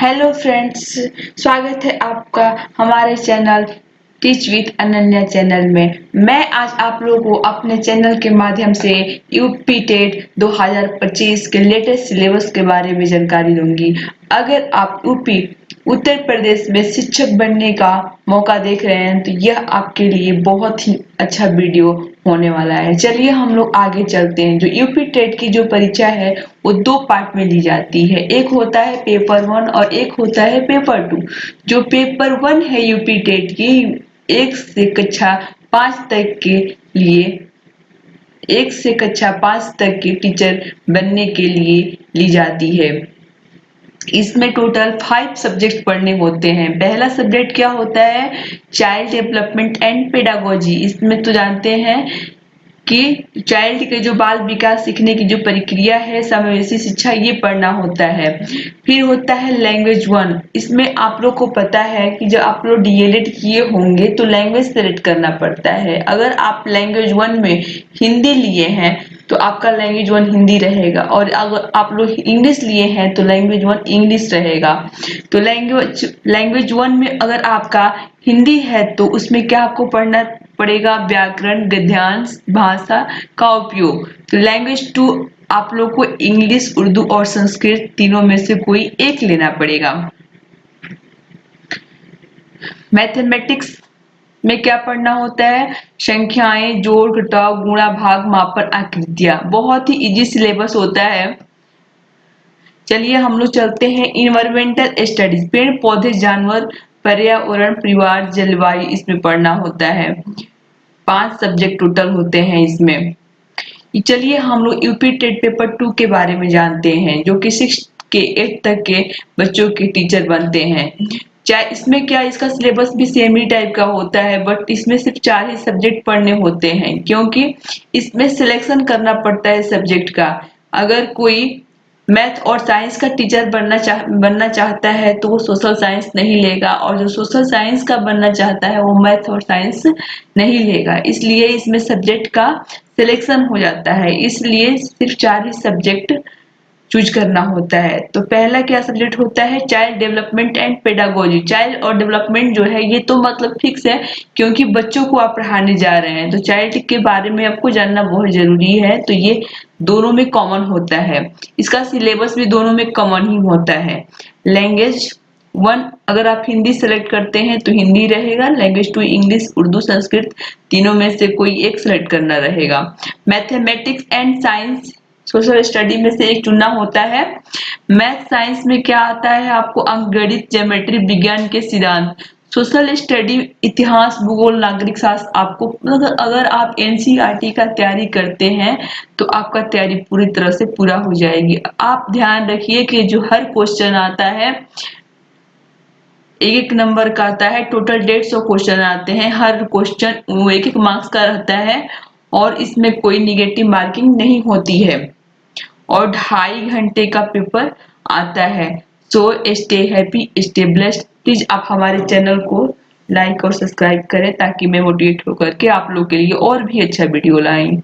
Hello friends, स्वागत है आपका हमारे channel teach with Ananya channel में। मैं आज आप लोगों को अपने चैनल के माध्यम से यूपी टेट 2025 के लेटेस्ट सिलेबस के बारे में जानकारी दूंगी। अगर आप यूपी उत्तर प्रदेश में शिक्षक बनने का मौका देख रहे हैं तो यह आपके लिए बहुत ही अच्छा वीडियो होने वाला है। चलिए हम लोग आगे चलते हैं। जो यूपी टेट की जो परीक्षा है वो दो पार्ट में ली जाती है, एक होता है पेपर 1 और एक होता है पेपर 2। जो पेपर 1 है यूपी टेट की 1 से कक्षा 5 तक के लिए 1 से कक्षा 5 तक के टीचर बनने के लिए ली जाती है। इसमें टोटल 5 सब्जेक्ट पढ़ने होते हैं। पहला सब्जेक्ट क्या होता है? Child development and pedagogy. इसमें तो जानते हैं कि चाइल्ड के जो बाल विकास सीखने की जो प्रक्रिया है, समावेशी शिक्षा, ये पढ़ना होता है। फिर होता है लैंग्वेज 1। इसमें आप लोग को पता है कि जब आप लोग डीएलएड किए होंगे तो लैंग्वेज सेलेक्ट करना पड़ता है। अगर आप लैंग्वेज 1 में हिंदी लिए हैं तो आपका लैंग्वेज 1 हिंदी रहेगा, और अगर आप लोग इंग्लिश लिए हैं तो लैंग्वेज 1 इंग्लिश रहेगा। तो लैंग्वेज 1 में अगर आपका हिंदी है तो उसमें क्या आपको पढ़ना पड़ेगा? व्याकरण, गद्यांश, भाषा का उपयोग। तो लैंग्वेज 2 आप लोग को इंग्लिश, उर्दू और संस्कृत तीनों में से कोई एक लेना पड़ेगा। मैथमेटिक्स में क्या पढ़ना होता है? संख्याएं, जोड़, घटाव, गुणा, भाग, मापन, आकृतियां। बहुत ही इजी सिलेबस होता है। चलिए हम लोग चलते हैं इन्वायरमेंटल स्टडीज। पेड़ पौधे, जानवर, पर्यावरण, परिवार, जलवायु, इसमें पढ़ना होता है। 5 सब्जेक्ट टोटल होते हैं इसमें। चलिए हम लोग यूपी टेट पेपर 2 के बारे में जानते हैं, जो कि 6 के 8 तक के बच्चों के टीचर बनते हैं। चाहे इसमें क्या, इसका सिलेबस भी सेम ही टाइप का होता है, बट इसमें सिर्फ 4 ही सब्जेक्ट पढ़ने होते हैं, क्योंकि इसमें सिलेक्शन करना पड़ता है सब्जेक्ट का। अगर कोई मैथ और साइंस का टीचर बनना चाहता है तो वो सोशल साइंस नहीं लेगा, और जो सोशल साइंस का बनना चाहता है वो मैथ और साइंस नहीं लेगा। इसलिए इसमें सब्जेक्ट का सिलेक्शन हो जाता है, इसलिए सिर्फ 4 ही सब्जेक्ट चूज करना होता है। तो पहला क्या सब्जेक्ट होता है? Child development and pedagogy. Child और डेवलपमेंट जो है ये तो मतलब फिक्स है, क्योंकि बच्चों को आप पढ़ाने जा रहे हैं तो चाइल्ड के बारे में आपको जानना बहुत जरूरी है। तो ये दोनों में कॉमन होता है, इसका सिलेबस भी दोनों में कॉमन ही होता है। लैंग्वेज 1 अगर आप हिंदी सेलेक्ट करते हैं तो हिंदी रहेगा। लैंग्वेज 2 इंग्लिश, उर्दू, संस्कृत, तीनों में से कोई एक सेलेक्ट करना रहेगा। Mathematics and science, social study में से एक चुनना होता है। मैथ साइंस में क्या आता है आपको? अंकगणित, ज्योमेट्री, विज्ञान के सिद्धांत। सोशल स्टडी इतिहास, भूगोल, नागरिक शास्त्र। आपको अगर आप एनसीईआरटी का तैयारी करते हैं तो आपका तैयारी पूरी तरह से पूरा हो जाएगी। आप ध्यान रखिए कि जो हर क्वेश्चन आता है 1-1 नंबर का आता है। टोटल 150 क्वेश्चन आते हैं, हर क्वेश्चन 1-1 मार्क्स का रहता है, और इसमें कोई निगेटिव मार्किंग नहीं होती है, और 2.5 घंटे का पेपर आता है। So stay happy, stay blessed. Please आप हमारे चैनल को लाइक और सब्सक्राइब करें ताकि मैं मोटिवेट होकर के आप लोग के लिए और भी अच्छा वीडियो लाएं।